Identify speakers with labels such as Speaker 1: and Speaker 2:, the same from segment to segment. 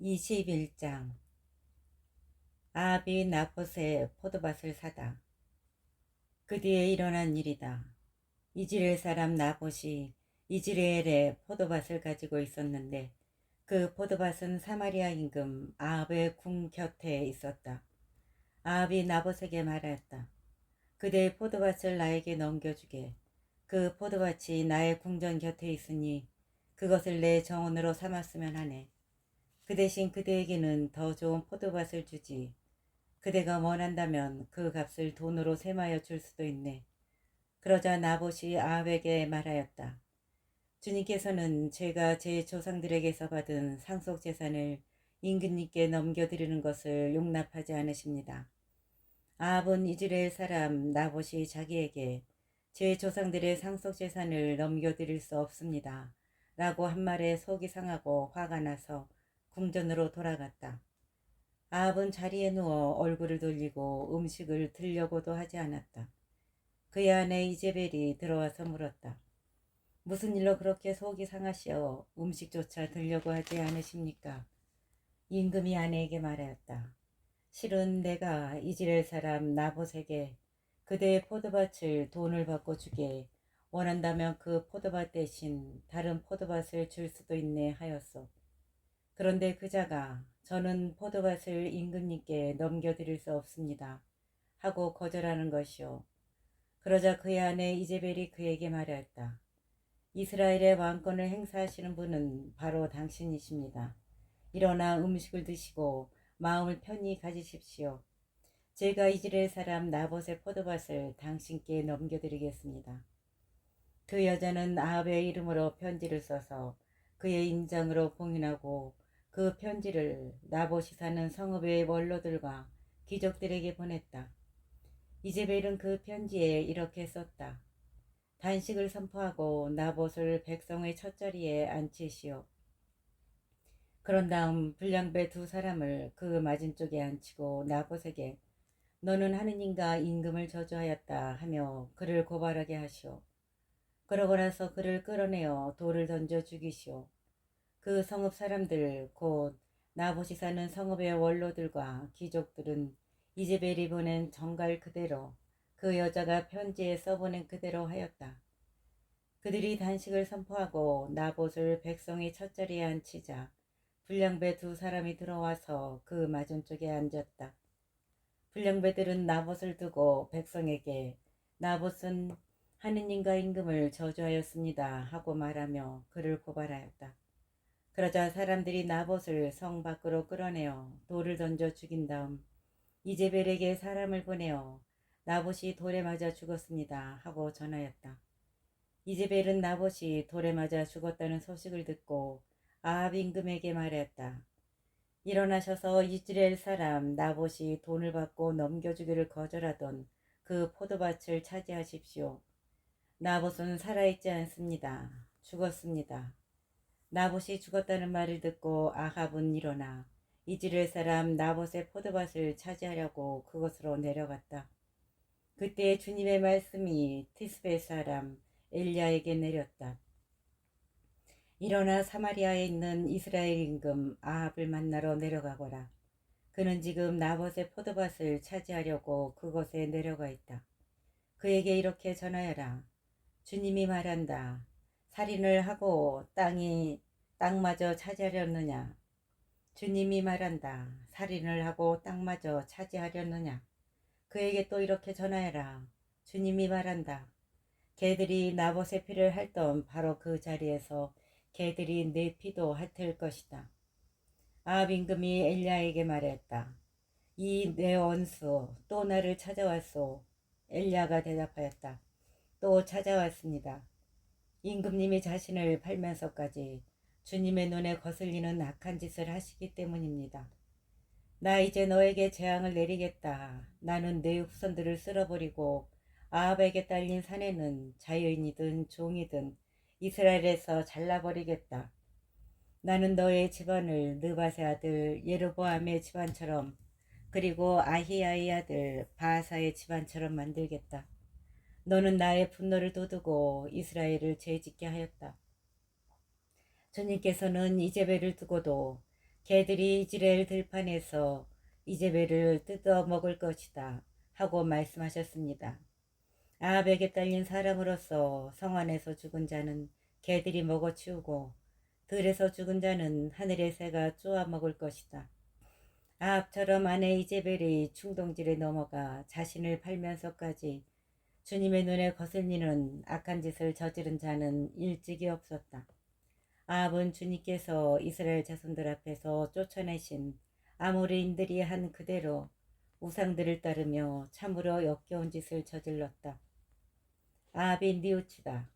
Speaker 1: 21장. 아합이 나봇의 포도밭을 사다. 그 뒤에 일어난 일이다. 이즈레엘 사람 나봇이 이즈레엘에 포도밭을 가지고 있었는데 그 포도밭은 사마리아 임금 아합의 궁 곁에 있었다. 아합이 나봇에게 말하였다. 그대의 포도밭을 나에게 넘겨주게. 그 포도밭이 나의 궁전 곁에 있으니 그것을 내 정원으로 삼았으면 하네. 그 대신 그대에게는 더 좋은 포도밭을 주지. 그대가 원한다면 그 값을 돈으로 셈하여 줄 수도 있네. 그러자 나봇이 아합에게 말하였다. 주님께서는 제가 제 조상들에게서 받은 상속 재산을 임금님께 넘겨드리는 것을 용납하지 않으십니다. 아합은 이즈라엘 사람 나봇이 자기에게 제 조상들의 상속 재산을 넘겨드릴 수 없습니다. 라고 한 말에 속이 상하고 화가 나서 궁전으로 돌아갔다. 아합은 자리에 누워 얼굴을 돌리고 음식을 들려고도 하지 않았다. 그의 아내 이제벨이 들어와서 물었다. 무슨 일로 그렇게 속이 상하시어 음식조차 들려고 하지 않으십니까? 임금이 아내에게 말하였다. 실은 내가 이스라엘 사람 나봇에게 그대의 포도밭을 돈을 받고 주게 원한다면 그 포도밭 대신 다른 포도밭을 줄 수도 있네 하였소. 그런데 그자가 저는 포도밭을 임금님께 넘겨드릴 수 없습니다 하고 거절하는 것이요. 그러자 그의 아내 이제벨이 그에게 말하였다. 이스라엘의 왕권을 행사하시는 분은 바로 당신이십니다. 일어나 음식을 드시고 마음을 편히 가지십시오. 제가 이스라엘 사람 나봇의 포도밭을 당신께 넘겨드리겠습니다. 그 여자는 아합의 이름으로 편지를 써서 그의 인장으로 봉인하고 그 편지를 나봇이 사는 성읍의 원로들과 귀족들에게 보냈다. 이제벨은 그 편지에 이렇게 썼다. 단식을 선포하고 나봇을 백성의 첫자리에 앉히시오. 그런 다음 불량배 두 사람을 그 맞은쪽에 앉히고 나봇에게 너는 하느님과 임금을 저주하였다 하며 그를 고발하게 하시오. 그러고 나서 그를 끌어내어 돌을 던져 죽이시오. 그 성읍 사람들 곧 나봇이 사는 성읍의 원로들과 귀족들은 이제벨이 보낸 정갈 그대로 그 여자가 편지에 써보낸 그대로 하였다. 그들이 단식을 선포하고 나봇을 백성의 첫자리에 앉히자 불량배 두 사람이 들어와서 그 맞은쪽에 앉았다. 불량배들은 나봇을 두고 백성에게 나봇은 하느님과 임금을 저주하였습니다 하고 말하며 그를 고발하였다. 그러자 사람들이 나봇을 성 밖으로 끌어내어 돌을 던져 죽인 다음 이제벨에게 사람을 보내어 나봇이 돌에 맞아 죽었습니다 하고 전하였다. 이제벨은 나봇이 돌에 맞아 죽었다는 소식을 듣고 아합 임금에게 말했다. 일어나셔서 이스라엘 사람 나봇이 돈을 받고 넘겨주기를 거절하던 그 포도밭을 차지하십시오. 나봇은 살아있지 않습니다. 죽었습니다. 나봇이 죽었다는 말을 듣고 아합은 일어나 이스라엘 사람 나봇의 포도밭을 차지하려고 그곳으로 내려갔다. 그때 주님의 말씀이 티스베 사람 엘리야에게 내렸다. 일어나 사마리아에 있는 이스라엘 임금 아합을 만나러 내려가거라. 그는 지금 나봇의 포도밭을 차지하려고 그곳에 내려가 있다. 그에게 이렇게 전하여라. 주님이 말한다. 살인을 하고 땅마저 차지하려느냐? 주님이 말한다. 살인을 하고 땅마저 차지하려느냐? 그에게 또 이렇게 전하여라. 주님이 말한다. 개들이 나봇의 피를 핥던 바로 그 자리에서 개들이 내 피도 핥을 것이다. 아합 임금이 엘리야에게 말했다. 이 내 원수 또 나를 찾아왔소. 엘리야가 대답하였다. 또 찾아왔습니다. 임금님이 자신을 팔면서까지 주님의 눈에 거슬리는 악한 짓을 하시기 때문입니다. 나 이제 너에게 재앙을 내리겠다. 나는 내 후손들을 쓸어버리고 아합에게 딸린 사내는 자유인이든 종이든 이스라엘에서 잘라버리겠다. 나는 너의 집안을 느밧의 아들 예로보암의 집안처럼 그리고 아히야의 아들 바하사의 집안처럼 만들겠다. 너는 나의 분노를 돋우고 이스라엘을 죄짓게 하였다. 주님께서는 이제벨을 두고도 개들이 이즈라엘 들판에서 이제벨을 뜯어 먹을 것이다 하고 말씀하셨습니다. 아합에게 딸린 사람으로서 성 안에서 죽은 자는 개들이 먹어치우고 들에서 죽은 자는 하늘의 새가 쪼아 먹을 것이다. 아합처럼 아내 이제벨이 충동질에 넘어가 자신을 팔면서까지 주님의 눈에 거슬리는 악한 짓을 저지른 자는 일찍이 없었다. 아합은 주님께서 이스라엘 자손들 앞에서 쫓아내신 아모리인들이 한 그대로 우상들을 따르며 참으로 역겨운 짓을 저질렀다. 아합이 뉘우치다.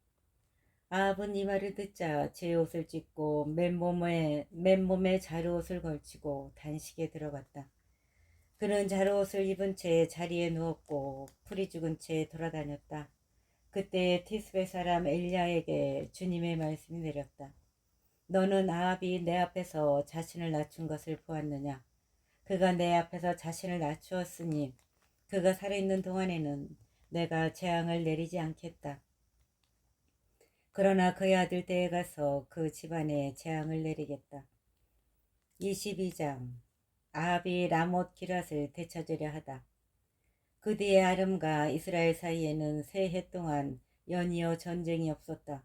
Speaker 1: 아합은 이 말을 듣자 제 옷을 찢고 맨몸에 자루옷을 걸치고 단식에 들어갔다. 그는 자루옷을 입은 채 자리에 누웠고 풀이 죽은 채 돌아다녔다. 그때 티스베 사람 엘리야에게 주님의 말씀이 내렸다. 너는 아합이 내 앞에서 자신을 낮춘 것을 보았느냐? 그가 내 앞에서 자신을 낮추었으니 그가 살아있는 동안에는 내가 재앙을 내리지 않겠다. 그러나 그의 아들 때에 가서 그 집안에 재앙을 내리겠다. 22장 아합이 라못 기랏을 되찾으려 하다. 그 뒤에 아름과 이스라엘 사이에는 세 해 동안 연이어 전쟁이 없었다.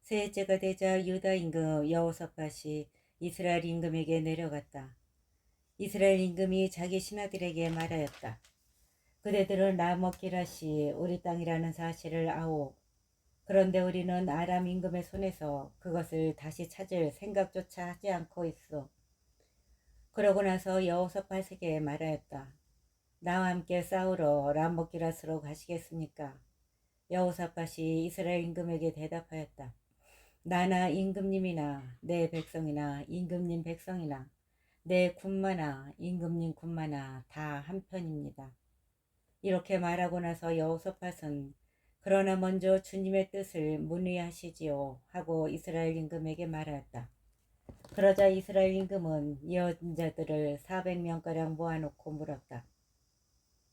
Speaker 1: 세 해째가 되자 유다 임금 여호사밧이 이스라엘 임금에게 내려갔다. 이스라엘 임금이 자기 신하들에게 말하였다. 그대들은 라못 기랏이 우리 땅이라는 사실을 아오. 그런데 우리는 아람 임금의 손에서 그것을 다시 찾을 생각조차 하지 않고 있어. 그러고 나서 여호사밧에게 말하였다. 나와 함께 싸우러 라못 기랏으로 가시겠습니까? 여호사밧이 이스라엘 임금에게 대답하였다. 나나 임금님이나 내 백성이나 임금님 백성이나 내 군마나 임금님 군마나 다 한편입니다. 이렇게 말하고 나서 여호사밧은 그러나 먼저 주님의 뜻을 문의하시지요 하고 이스라엘 임금에게 말하였다. 그러자 이스라엘 임금은 예언자들을 400명가량 모아놓고 물었다.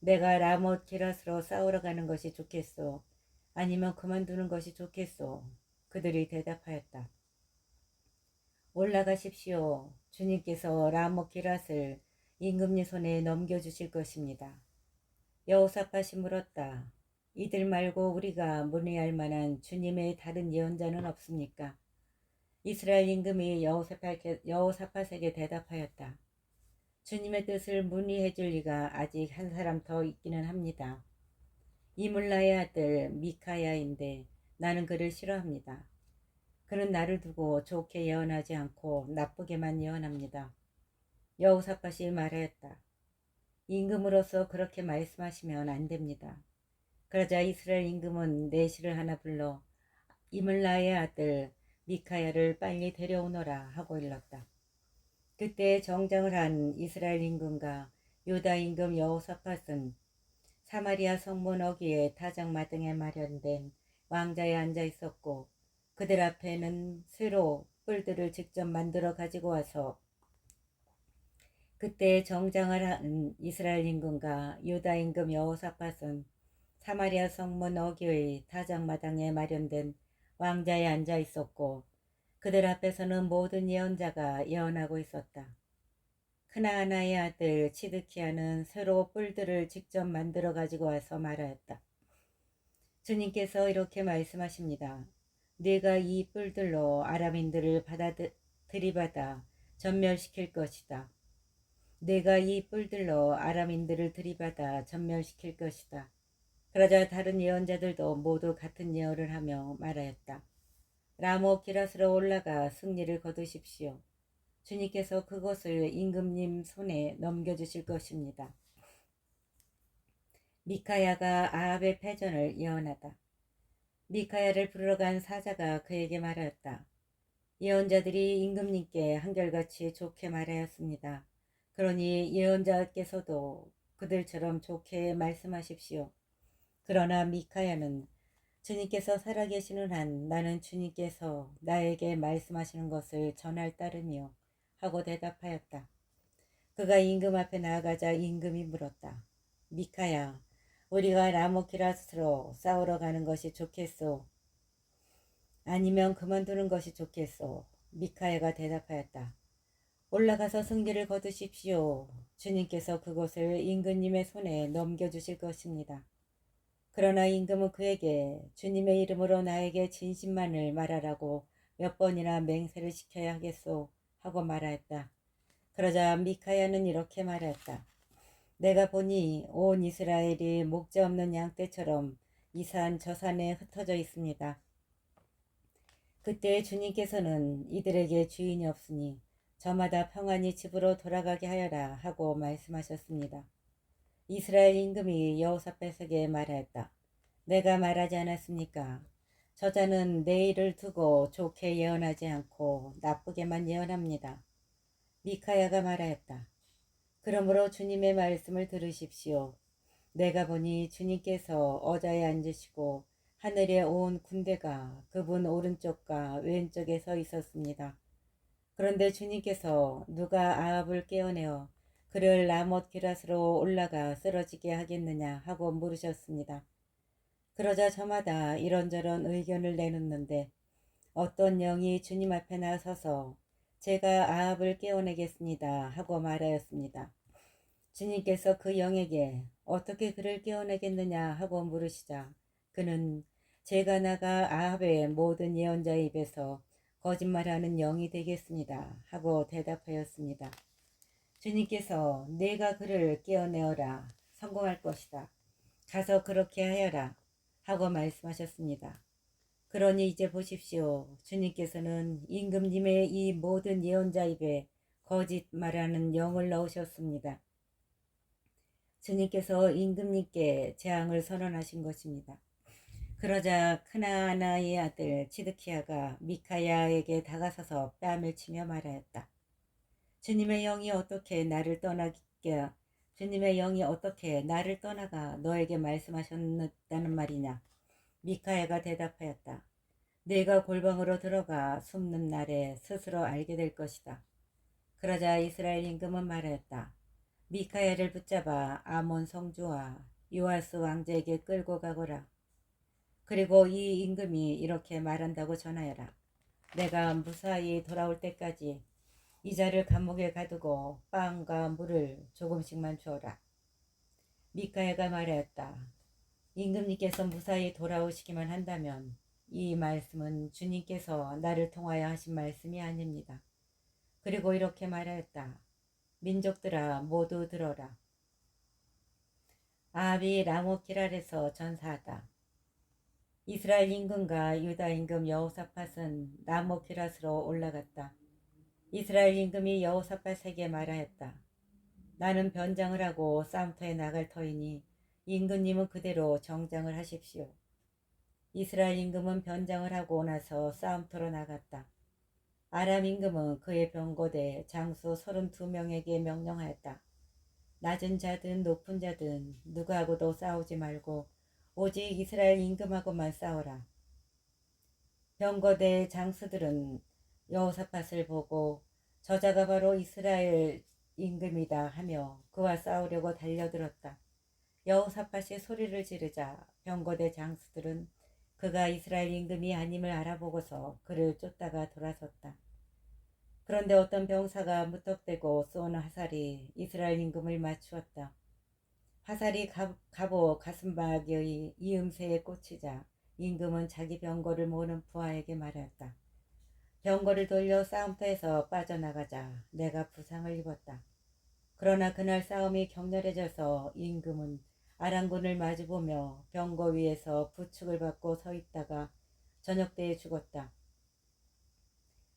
Speaker 1: 내가 라못 기랏으로 싸우러 가는 것이 좋겠소? 아니면 그만두는 것이 좋겠소? 그들이 대답하였다. 올라가십시오. 주님께서 라못 기랏을 임금님 손에 넘겨주실 것입니다. 여호사밧이 물었다. 이들 말고 우리가 문의할 만한 주님의 다른 예언자는 없습니까? 이스라엘 임금이 여호사밧에게 대답하였다. 주님의 뜻을 문의해 줄 리가 아직 한 사람 더 있기는 합니다. 이물라의 아들 미카야인데 나는 그를 싫어합니다. 그는 나를 두고 좋게 예언하지 않고 나쁘게만 예언합니다. 여호사밧이 말하였다. 임금으로서 그렇게 말씀하시면 안 됩니다. 그러자 이스라엘 임금은 내시를 하나 불러 이물라의 아들 미카야를 빨리 데려오너라 하고 일렀다. 그때 정장을 한 이스라엘 임금과 유다 임금 여호사밧은 사마리아 성문 어귀에 타작마당에 마련된 왕자에 앉아 있었고 그들 앞에는 쇠로 뿔들을 직접 만들어 가지고 와서 그때 정장을 한 이스라엘 임금과 유다 임금 여호사밧은 사마리아 성문 어귀의 타작마당에 마련된 왕자에 앉아 있었고 그들 앞에서는 모든 예언자가 예언하고 있었다. 크나아나의 아들 치드키야는 쇠로 뿔들을 직접 만들어 가지고 와서 말하였다. 주님께서 이렇게 말씀하십니다. 네가 이 뿔들로 아람인들을 들이받아 전멸시킬 것이다. 네가 이 뿔들로 아람인들을 들이받아 전멸시킬 것이다. 그러자 다른 예언자들도 모두 같은 예언을 하며 말하였다. 라못 기랏으로 올라가 승리를 거두십시오. 주님께서 그것을 임금님 손에 넘겨주실 것입니다. 미카야가 아합의 패전을 예언하다. 미카야를 부르러 간 사자가 그에게 말하였다. 예언자들이 임금님께 한결같이 좋게 말하였습니다. 그러니 예언자께서도 그들처럼 좋게 말씀하십시오. 그러나 미카야는 주님께서 살아계시는 한 나는 주님께서 나에게 말씀하시는 것을 전할 따름이요 하고 대답하였다. 그가 임금 앞에 나아가자 임금이 물었다. 미카야, 우리가 라못 기랏으로 싸우러 가는 것이 좋겠소? 아니면 그만두는 것이 좋겠소? 미카야가 대답하였다. 올라가서 승리를 거두십시오. 주님께서 그곳을 임금님의 손에 넘겨주실 것입니다. 그러나 임금은 그에게 주님의 이름으로 나에게 진심만을 말하라고 몇 번이나 맹세를 시켜야 하겠소 하고 말하였다. 그러자 미카야는 이렇게 말했다. 내가 보니 온 이스라엘이 목자 없는 양떼처럼 이 산 저 산에 흩어져 있습니다. 그때 주님께서는 이들에게 주인이 없으니 저마다 평안히 집으로 돌아가게 하여라 하고 말씀하셨습니다. 이스라엘 임금이 여호사밧에게 말하였다. 내가 말하지 않았습니까? 저자는 내일을 두고 좋게 예언하지 않고 나쁘게만 예언합니다. 미카야가 말하였다. 그러므로 주님의 말씀을 들으십시오. 내가 보니 주님께서 어자에 앉으시고 하늘에 온 군대가 그분 오른쪽과 왼쪽에 서 있었습니다. 그런데 주님께서 누가 아합을 깨어내어 그를 라못 기랏으로 올라가 쓰러지게 하겠느냐 하고 물으셨습니다. 그러자 저마다 이런저런 의견을 내놓는데 어떤 영이 주님 앞에 나서서 제가 아합을 깨어내겠습니다 하고 말하였습니다. 주님께서 그 영에게 어떻게 그를 깨어내겠느냐 하고 물으시자 그는 제가 나가 아합의 모든 예언자의 입에서 거짓말하는 영이 되겠습니다 하고 대답하였습니다. 주님께서 내가 그를 깨어내어라 성공할 것이다. 가서 그렇게 하여라 하고 말씀하셨습니다. 그러니 이제 보십시오. 주님께서는 임금님의 이 모든 예언자 입에 거짓말하는 영을 넣으셨습니다. 주님께서 임금님께 재앙을 선언하신 것입니다. 그러자 크나아나의 아들 치드키야가 미카야에게 다가서서 뺨을 치며 말하였다. 주님의 영이 어떻게 나를 떠나가 너에게 말씀하셨다는 말이냐? 미카야가 대답하였다. 네가 골방으로 들어가 숨는 날에 스스로 알게 될 것이다. 그러자 이스라엘 임금은 말하였다. 미카야를 붙잡아 아몬 성주와 요아스 왕자에게 끌고 가거라. 그리고 이 임금이 이렇게 말한다고 전하여라. 내가 무사히 돌아올 때까지 이 자를 감옥에 가두고 빵과 물을 조금씩만 주어라. 미카야가 말하였다. 임금님께서 무사히 돌아오시기만 한다면 이 말씀은 주님께서 나를 통하여 하신 말씀이 아닙니다. 그리고 이렇게 말하였다. 민족들아 모두 들어라. 아합이 라못 기랄에서 전사하다. 이스라엘 임금과 유다 임금 여호사밧은 라못 기랏으로 올라갔다. 이스라엘 임금이 여호사밧에게 말하였다. 나는 변장을 하고 싸움터에 나갈 터이니 임금님은 그대로 정장을 하십시오. 이스라엘 임금은 변장을 하고 나서 싸움터로 나갔다. 아람 임금은 그의 병거대 장수 32명에게 명령하였다. 낮은 자든 높은 자든 누구하고도 싸우지 말고 오직 이스라엘 임금하고만 싸워라. 병거대 장수들은 여호사밧을 보고 저자가 바로 이스라엘 임금이다 하며 그와 싸우려고 달려들었다. 여호사밧이 소리를 지르자 병거대 장수들은 그가 이스라엘 임금이 아님을 알아보고서 그를 쫓다가 돌아섰다. 그런데 어떤 병사가 무턱대고 쏜 화살이 이스라엘 임금을 맞추었다. 화살이 갑옷 가슴박의 이음새에 꽂히자 임금은 자기 병거를 모는 부하에게 말하였다. 병거를 돌려 싸움터에서 빠져나가자 내가 부상을 입었다. 그러나 그날 싸움이 격렬해져서 임금은 아람군을 마주보며 병거 위에서 부축을 받고 서 있다가 저녁때에 죽었다.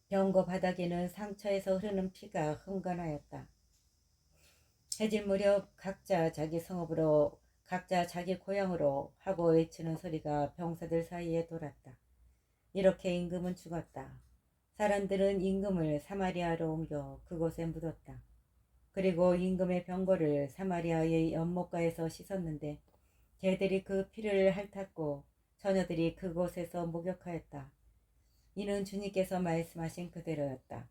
Speaker 1: 병거 바닥에는 상처에서 흐르는 피가 흥건하였다. 해질 무렵 각자 자기 성읍으로 각자 자기 고향으로 하고 외치는 소리가 병사들 사이에 돌았다. 이렇게 임금은 죽었다. 사람들은 임금을 사마리아로 옮겨 그곳에 묻었다. 그리고 임금의 병거를 사마리아의 연못가에서 씻었는데 개들이 그 피를 핥았고 처녀들이 그곳에서 목욕하였다. 이는 주님께서 말씀하신 그대로였다.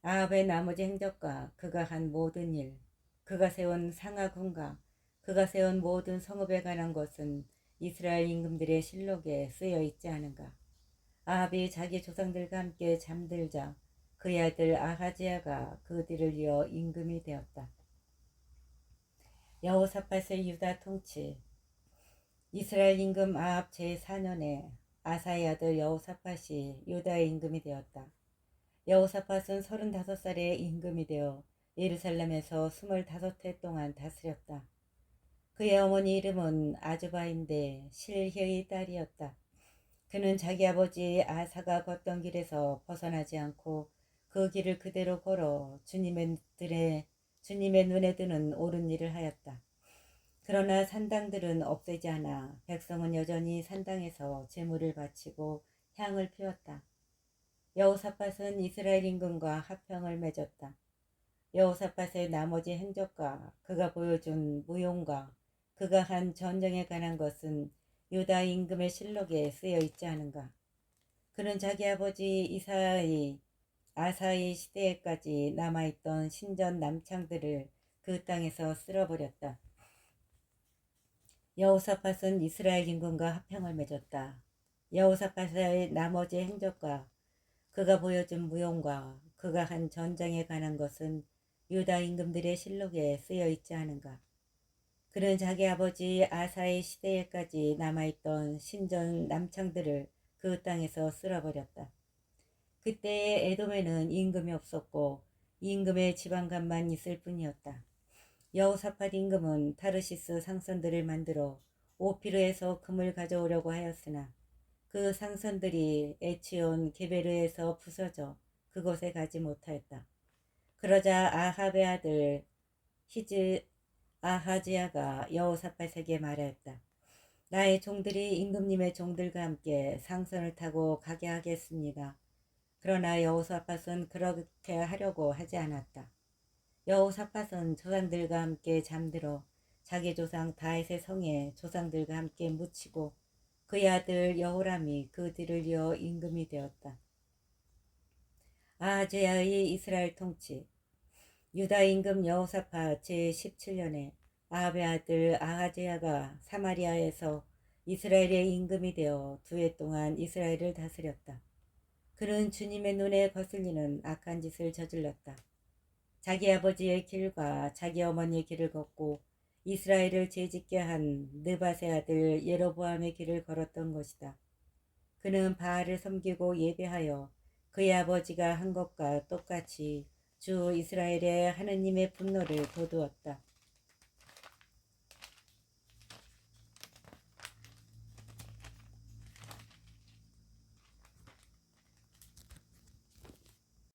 Speaker 1: 아합의 나머지 행적과 그가 한 모든 일, 그가 세운 상하군과 그가 세운 모든 성읍에 관한 것은 이스라엘 임금들의 실록에 쓰여 있지 않은가. 아합이 자기 조상들과 함께 잠들자 그의 아들 아하지야가 그 뒤를 이어 임금이 되었다. 여호사밧의 유다 통치. 이스라엘 임금 아합 제4년에 아사의 아들 여호사밧이 유다의 임금이 되었다. 여호사밧은 35살에 임금이 되어 예루살렘에서 25해 동안 다스렸다. 그의 어머니 이름은 아주바인데 실혀의 딸이었다. 그는 자기 아버지 아사가 걷던 길에서 벗어나지 않고 그 길을 그대로 걸어 주님의 눈에 드는 옳은 일을 하였다. 그러나 산당들은 없애지 않아 백성은 여전히 산당에서 제물을 바치고 향을 피웠다. 여호사밧은 이스라엘 임금과 합평을 맺었다. 여호사밧의 나머지 행적과 그가 보여준 무용과 그가 한 전쟁에 관한 것은 유다 임금의 실록에 쓰여 있지 않은가. 그는 자기 아버지 아사의 시대에까지 남아있던 신전 남창들을 그 땅에서 쓸어버렸다. 여호사밧은 이스라엘 임금과 합평을 맺었다. 여호사밧의 나머지 행적과 그가 보여준 무용과 그가 한 전쟁에 관한 것은 유다 임금들의 실록에 쓰여 있지 않은가. 그는 자기 아버지 아사의 시대에까지 남아있던 신전 남창들을 그 땅에서 쓸어버렸다. 그때의 에돔에는 임금이 없었고 임금의 지방관만 있을 뿐이었다. 여호사밧 임금은 타르시스 상선들을 만들어 오피르에서 금을 가져오려고 하였으나 그 상선들이 에치온 게베르에서 부서져 그곳에 가지 못하였다. 그러자 아합의 아들 아하지야가 여호사밧에게 말하였다. 나의 종들이 임금님의 종들과 함께 상선을 타고 가게 하겠습니다. 그러나 여호사밧은 그렇게 하려고 하지 않았다. 여호사밧은 조상들과 함께 잠들어 자기 조상 다윗의 성에 조상들과 함께 묻히고 그의 아들 여호람이 그 뒤를 이어 임금이 되었다. 아하제야의 이스라엘 통치. 유다 임금 여호사밧 제17년에 아합의 아들 아하제야가 사마리아에서 이스라엘의 임금이 되어 2해 동안 이스라엘을 다스렸다. 그는 주님의 눈에 거슬리는 악한 짓을 저질렀다. 자기 아버지의 길과 자기 어머니의 길을 걷고 이스라엘을 죄짓게 한 느밧의 아들 예로보암의 길을 걸었던 것이다. 그는 바알을 섬기고 예배하여 그의 아버지가 한 것과 똑같이 주 이스라엘의 하느님의 분노를 돋우었다.